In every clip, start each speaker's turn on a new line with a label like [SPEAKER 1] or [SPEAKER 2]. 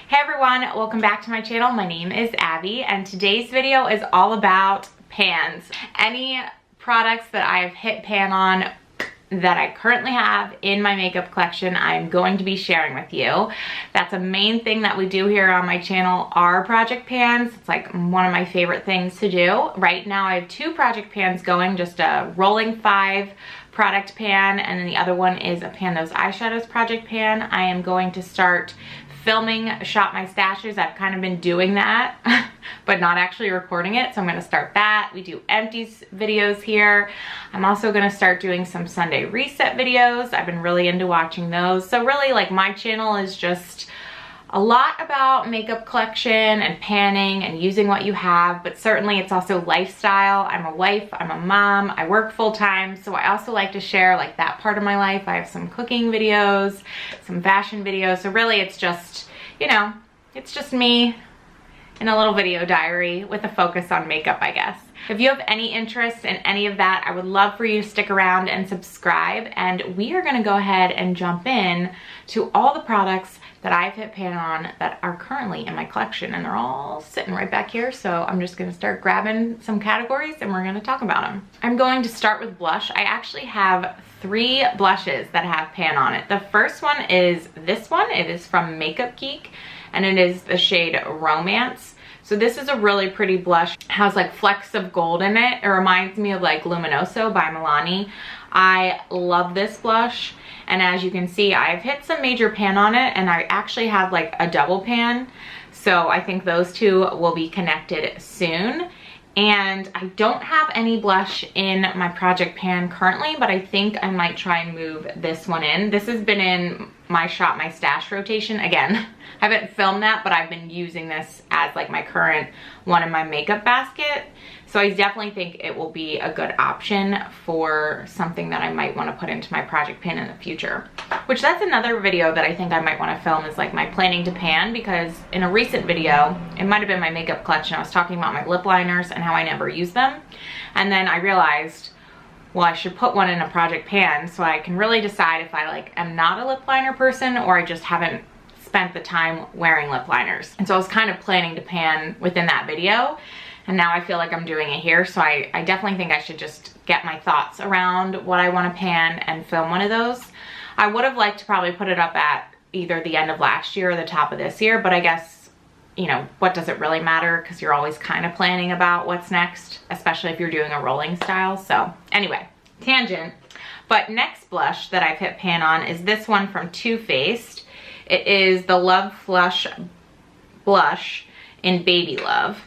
[SPEAKER 1] Hey everyone, welcome back to my channel. My name is Abby and today's video is all about pans. Any products that I've hit pan on that I currently have in my makeup collection, I'm going to be sharing with you. That's a main thing that we do here on my channel are project pans. It's like one of my favorite things to do. Right now I have two project pans going, just a rolling 5 product pan, and then the other one is a Pan Those Eyeshadows project pan. I am going to start filming Shop My Stashes. I've kind of been doing that but not actually recording it, so I'm going to start that. We do empties videos here. I'm also going to start doing some Sunday reset videos. I've been really into watching those. So really, like, my channel is just a lot about makeup collection and panning and using what you have, but certainly it's also lifestyle. I'm a wife, I'm a mom, I work full-time, so I also like to share like that part of my life. I have some cooking videos, some fashion videos, so really it's just, you know, it's just me in a little video diary with a focus on makeup, I guess. If you have any interest in any of that, I would love for you to stick around and subscribe, and we are gonna go ahead and jump in to all the products that I've hit pan on that are currently in my collection, and they're all sitting right back here. So I'm just gonna start grabbing some categories and we're gonna talk about them. I'm going to start with blush. I actually have 3 blushes that have pan on it. The first one is this one. It is from Makeup Geek and it is the shade Romance. So this is a really pretty blush. It has like flecks of gold in it. It reminds me of like Luminoso by Milani. I love this blush. And as you can see, I've hit some major pan on it, and I actually have like a double pan. So I think those two will be connected soon. And I don't have any blush in my project pan currently, but I think I might try and move this one in. This has been in my Shop My Stash rotation. Again, I haven't filmed that, but I've been using this as like my current one in my makeup basket. So I definitely think it will be a good option for something that I might want to put into my project pan in the future. Which that's another video that I think I might want to film, is like my planning to pan, because in a recent video, it might have been my makeup collection, I was talking about my lip liners and how I never use them. And then I realized, well, I should put one in a project pan so I can really decide if I like am not a lip liner person or I just haven't spent the time wearing lip liners. And so I was kind of planning to pan within that video. And now I feel like I'm doing it here, so I definitely think I should just get my thoughts around what I want to pan and film one of those. I would have liked to probably put it up at either the end of last year or the top of this year, but I guess, you know, what does it really matter, because you're always kind of planning about what's next, especially if you're doing a rolling style. So anyway, tangent. But next blush that I've hit pan on is this one from Too Faced. It is the Love Flush blush in Baby Love.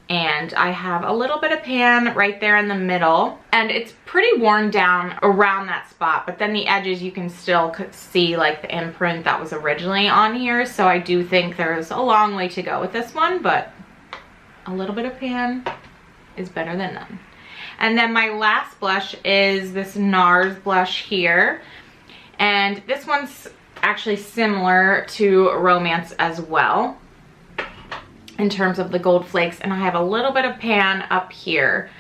[SPEAKER 1] And I have a little bit of pan right there in the middle, and it's pretty worn down around that spot, but then the edges you can still see like the imprint that was originally on here. So I do think there's a long way to go with this one, but a little bit of pan is better than none. And then my last blush is this NARS blush here, and this one's actually similar to Romance as well in terms of the gold flakes, and I have a little bit of pan up here.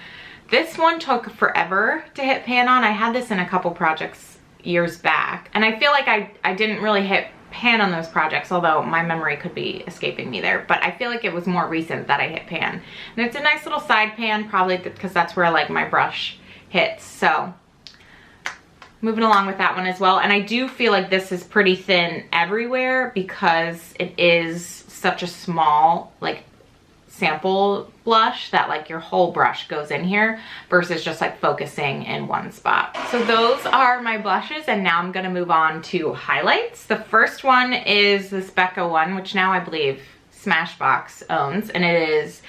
[SPEAKER 1] This one took forever to hit pan on. I had this in a couple projects years back, and I feel like I didn't really hit pan on those projects, although my memory could be escaping me there, but I feel like it was more recent that I hit pan. And it's a nice little side pan, probably because that's where like my brush hits. So moving along with that one as well. And I do feel like this is pretty thin everywhere because it is such a small like sample blush that like your whole brush goes in here versus just like focusing in one spot. So those are my blushes, and now I'm gonna move on to highlights. The first one is this Becca one, which now I believe Smashbox owns, and it is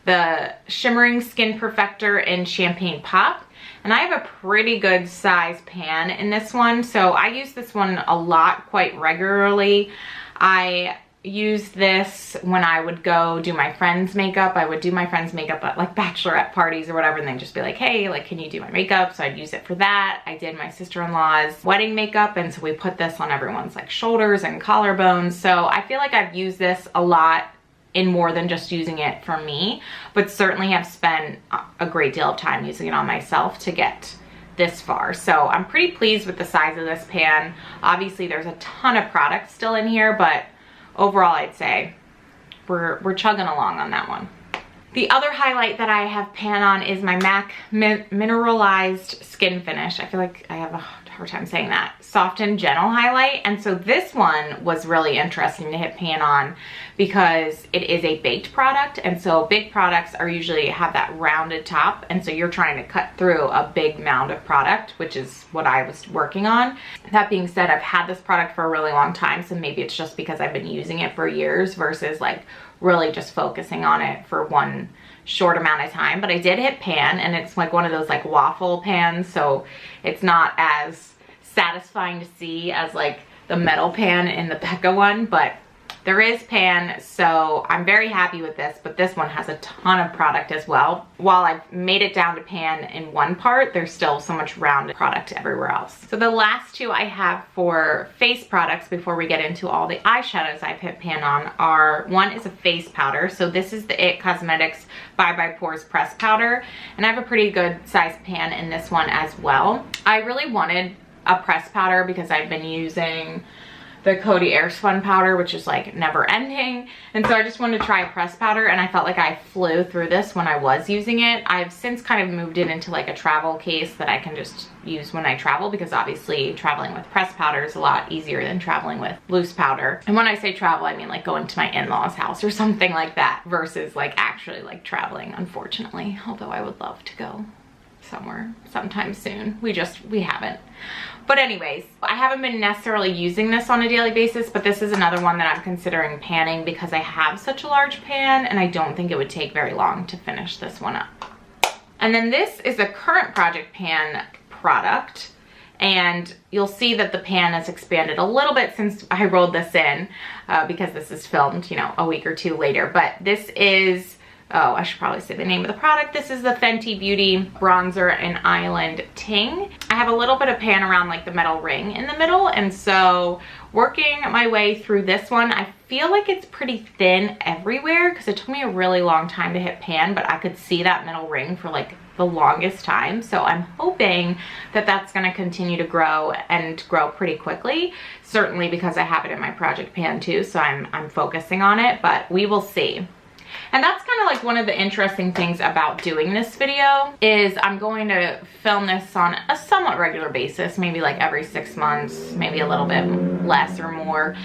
[SPEAKER 1] the Shimmering Skin Perfector in Champagne Pop. And I have a pretty good size pan in this one, so I use this one a lot, quite regularly. I use this when I would go do my friend's makeup. I would do my friend's makeup at like bachelorette parties or whatever, and then just be like, hey, like, can you do my makeup? So I'd use it for that. I did my sister-in-law's wedding makeup, and so we put this on everyone's like shoulders and collarbones. So I feel like I've used this a lot in more than just using it for me, but certainly have spent a great deal of time using it on myself to get this far. So I'm pretty pleased with the size of this pan. Obviously there's a ton of product still in here, but overall I'd say we're chugging along on that one. The other highlight that I have pan on is my MAC Mineralized Skin Finish. I feel like I have a hard time saying that. Soft and Gentle highlight. And so this one was really interesting to hit pan on because it is a baked product. And so big products are usually have that rounded top. And so you're trying to cut through a big mound of product, which is what I was working on. That being said, I've had this product for a really long time. So maybe it's just because I've been using it for years versus like really just focusing on it for one short amount of time. But I did hit pan, and it's like one of those like waffle pans, so it's not as satisfying to see as like the metal pan in the Becca one, but there is pan, so I'm very happy with this. But this one has a ton of product as well. While I've made it down to pan in one part, there's still so much rounded product everywhere else. So the last two I have for face products before we get into all the eyeshadows I've hit pan on are, one is a face powder. So this is the IT Cosmetics Bye Bye Pores Press Powder, and I have a pretty good size pan in this one as well. I really wanted a press powder because I've been using the Coty Airspun powder, which is like never ending. And so I just wanted to try a press powder, and I felt like I flew through this when I was using it. I've since kind of moved it into like a travel case that I can just use when I travel, because obviously traveling with press powder is a lot easier than traveling with loose powder. And when I say travel, I mean like going to my in-laws house or something like that versus like actually like traveling, unfortunately, although I would love to go somewhere sometime soon. We haven't. But anyways, I haven't been necessarily using this on a daily basis, but this is another one that I'm considering panning because I have such a large pan and I don't think it would take very long to finish this one up. And then this is a current Project Pan product, and you'll see that the pan has expanded a little bit since I rolled this in because this is filmed, you know, a week or two later. But this is, oh, I should probably say the name of the product. This is the Fenty Beauty Bronzer and Island Ting. I have a little bit of pan around like the metal ring in the middle, and so working my way through this one, I feel like it's pretty thin everywhere because it took me a really long time to hit pan, but I could see that metal ring for like the longest time. So I'm hoping that that's going to continue to grow and grow pretty quickly, certainly because I have it in my Project Pan too, so I'm focusing on it, but we will see. And that's kind of like one of the interesting things about doing this video is I'm going to film this on a somewhat regular basis, maybe like every 6 months, maybe a little bit less or more.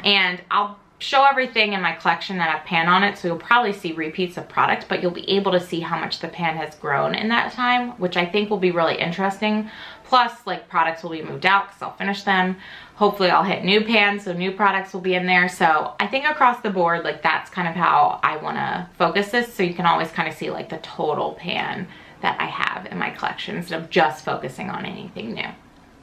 [SPEAKER 1] And I'll show everything in my collection that have pan on it, so you'll probably see repeats of product, but you'll be able to see how much the pan has grown in that time, which I think will be really interesting. Plus, like, products will be moved out because I'll finish them. Hopefully I'll hit new pans, so new products will be in there. So I think across the board, like, that's kind of how I want to focus this, so you can always kind of see like the total pan that I have in my collection instead of just focusing on anything new.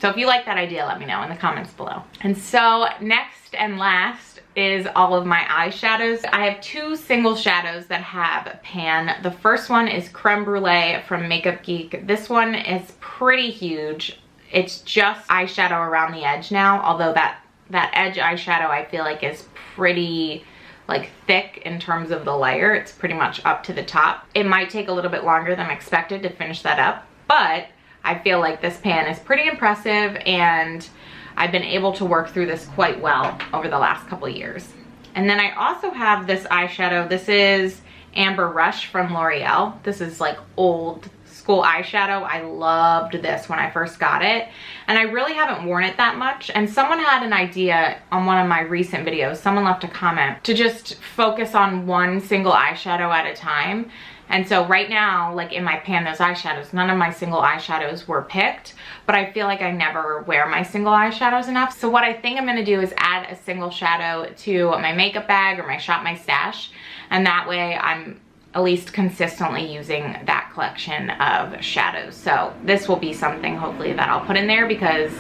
[SPEAKER 1] So if you like that idea, let me know in the comments below. And so next and last is all of my eyeshadows. I have two single shadows that have pan. The first one is Creme Brulee from Makeup Geek. This one is pretty huge. It's just eyeshadow around the edge now, although that edge eyeshadow I feel like is pretty like thick in terms of the layer. It's pretty much up to the top. It might take a little bit longer than expected to finish that up, but I feel like this pan is pretty impressive, and I've been able to work through this quite well over the last couple of years. And then I also have this eyeshadow. This is Amber Rush from L'Oreal. This is like old school eyeshadow. I loved this when I first got it, and I really haven't worn it that much. And someone had an idea on one of my recent videos. Someone left a comment to just focus on one single eyeshadow at a time. And so right now, like in my pan, those eyeshadows, none of my single eyeshadows were picked, but I feel like I never wear my single eyeshadows enough. So what I think I'm gonna do is add a single shadow to my makeup bag or my Shop My Stash, and that way I'm at least consistently using that collection of shadows. So this will be something hopefully that I'll put in there, because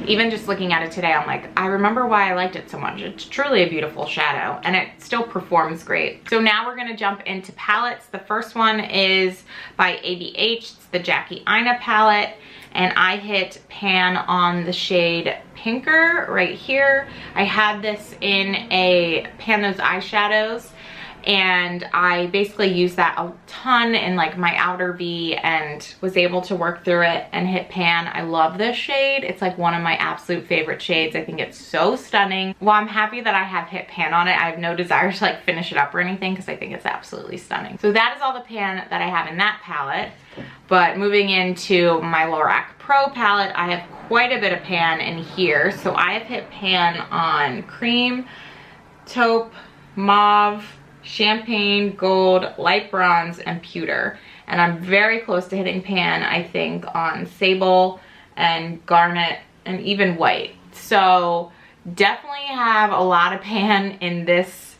[SPEAKER 1] even just looking at it today, I'm like, I remember why I liked it so much. It's truly a beautiful shadow, and it still performs great. So now we're gonna jump into palettes. The first one is by ABH. It's the Jackie Aina palette, and I hit pan on the shade Pinker right here. I had this in a Pan Those Eyeshadows, and I basically used that a ton in like my outer V and was able to work through it and hit pan. I love this shade. It's like one of my absolute favorite shades. I think it's so stunning. While I'm happy that I have hit pan on it, I have no desire to like finish it up or anything because I think it's absolutely stunning. So that is all the pan that I have in that palette. But moving into my Lorac Pro palette, I have quite a bit of pan in here. So I have hit pan on cream, taupe, mauve, champagne, gold, light bronze, and pewter. And I'm very close to hitting pan, I think, on sable and garnet and even white. So definitely have a lot of pan in this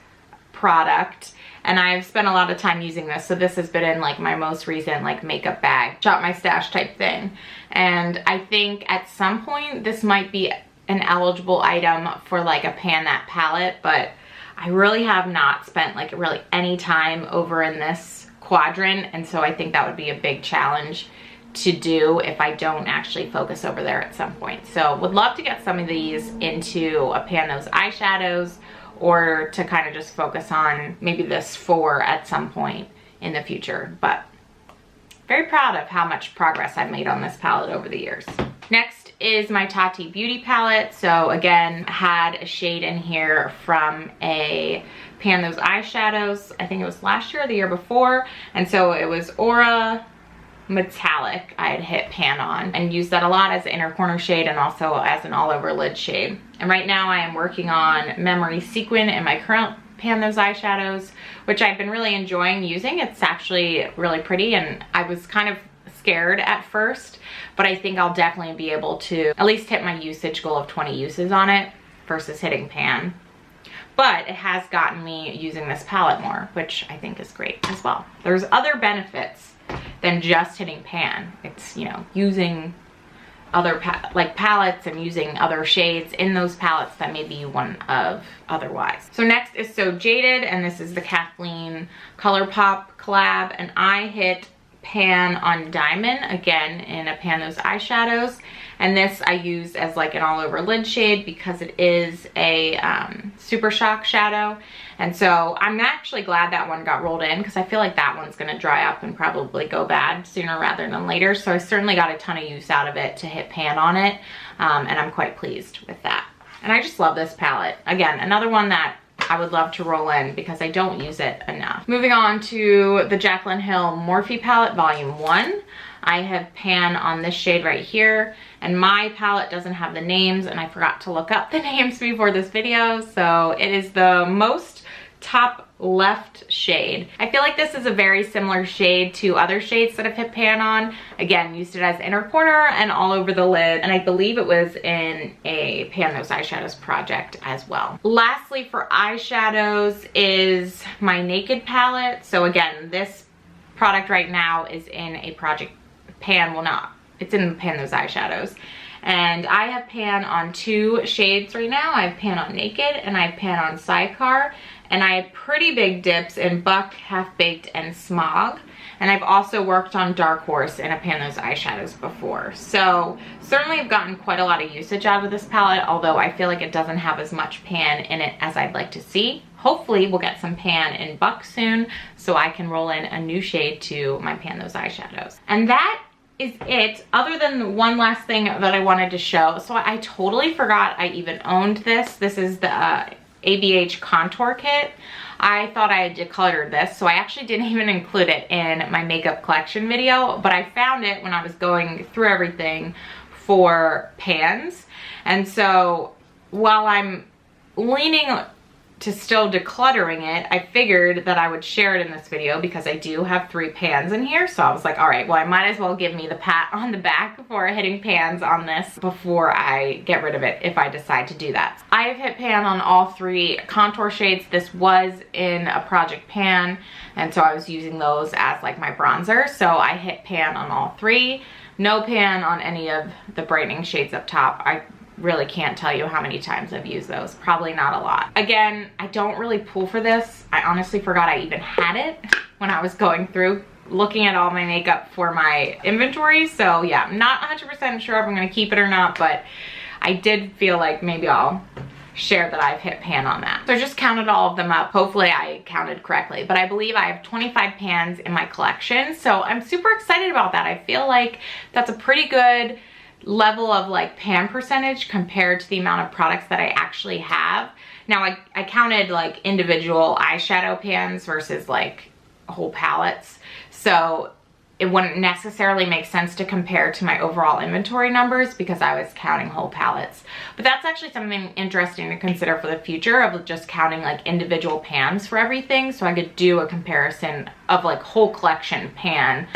[SPEAKER 1] product. And I've spent a lot of time using this. So this has been in like my most recent like makeup bag, shop my stash type thing. And I think at some point this might be an eligible item for like a pan that palette, but I really have not spent like really any time over in this quadrant. And so I think that would be a big challenge to do if I don't actually focus over there at some point. So would love to get some of these into a pan those eyeshadows, or to kind of just focus on maybe this 4 at some point in the future. But very proud of how much progress I've made on this palette over the years. Next is my Tati Beauty palette. So again, had a shade in here from a pan those eyeshadows. I think it was last year or the year before. And so it was Aura Metallic I had hit pan on and used that a lot as an inner corner shade and also as an all over lid shade. And right now I am working on Memory Sequin in my current pan those eyeshadows, which I've been really enjoying using. It's actually really pretty, and I was kind of scared at first, but I think I'll definitely be able to at least hit my usage goal of 20 uses on it versus hitting pan. But it has gotten me using this palette more, which I think is great as well. There's other benefits than just hitting pan. It's, you know, using other palettes and using other shades in those palettes that maybe you wouldn't have otherwise. So next is So Jaded, and this is the Kathleen ColourPop collab, and I hit pan on Diamond again in a pan those eyeshadows, and this I used as like an all over lid shade because it is a Super Shock shadow. And so I'm actually glad that one got rolled in because I feel like that one's gonna dry up and probably go bad sooner rather than later. So I certainly got a ton of use out of it to hit pan on it, and I'm quite pleased with that. And I just love this palette. Again, another one that I would love to roll in because I don't use it enough. Moving on to the Jaclyn Hill Morphe palette volume 1. I have pan on this shade right here, and my palette doesn't have the names, and I forgot to look up the names before this video. So it is the most top left shade. I feel like this is a very similar shade to other shades that I've hit pan on. Again, used it as inner corner and all over the lid, and I believe it was in a pan those eyeshadows project as well. Lastly, for eyeshadows is my Naked palette. So again, this product right now is in a project pan, well not, it's in pan those eyeshadows. And I have pan on 2 shades right now. I have pan on Naked and I have pan on Sidecar. And I have pretty big dips in Buck, Half Baked, and Smog. And I've also worked on Dark Horse in a pan those eyeshadows before. So certainly I've gotten quite a lot of usage out of this palette, although I feel like it doesn't have as much pan in it as I'd like to see. Hopefully we'll get some pan in Buck soon so I can roll in a new shade to my pan those eyeshadows. And that is it, other than one last thing that I wanted to show. So I totally forgot I even owned this. This is the ABH contour kit. I thought I had decluttered this, so I actually didn't even include it in my makeup collection video, but I found it when I was going through everything for pans. And so while I'm leaning to still decluttering it, I figured that I would share it in this video because I do have 3 pans in here. So I was like, all right, well, I might as well give me the pat on the back for hitting pans on this before I get rid of it if I decide to do that. I have hit pan on all 3 contour shades. This was in a project pan, and so I was using those as like my bronzer. So I hit pan on all 3. No pan on any of the brightening shades up top. I really can't tell you how many times I've used those. Probably not a lot. Again, I don't really pull for this. I honestly forgot I even had it when I was going through looking at all my makeup for my inventory. So yeah, I'm not 100% sure if I'm gonna keep it or not, but I did feel like maybe I'll share that I've hit pan on that. So I just counted all of them up. Hopefully I counted correctly, but I believe I have 25 pans in my collection. So I'm super excited about that. I feel like that's a pretty good level of like pan percentage compared to the amount of products that I actually have. Now I counted like individual eyeshadow pans versus like whole palettes. So it wouldn't necessarily make sense to compare to my overall inventory numbers because I was counting whole palettes. But that's actually something interesting to consider for the future of just counting like individual pans for everything. So I could do a comparison of like whole collection pan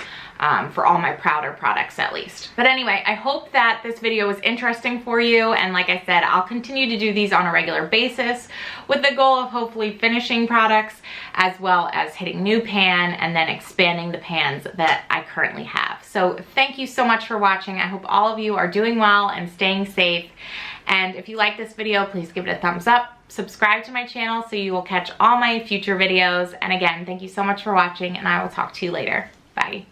[SPEAKER 1] for all my powder products at least. But anyway, I hope that this video was interesting for you. And like I said, I'll continue to do these on a regular basis with the goal of hopefully finishing products as well as hitting new pan and then expanding the pans that I currently have. So thank you so much for watching. I hope all of you are doing well and staying safe. And if you like this video, please give it a thumbs up. Subscribe to my channel so you will catch all my future videos. And again, thank you so much for watching and I will talk to you later. Bye.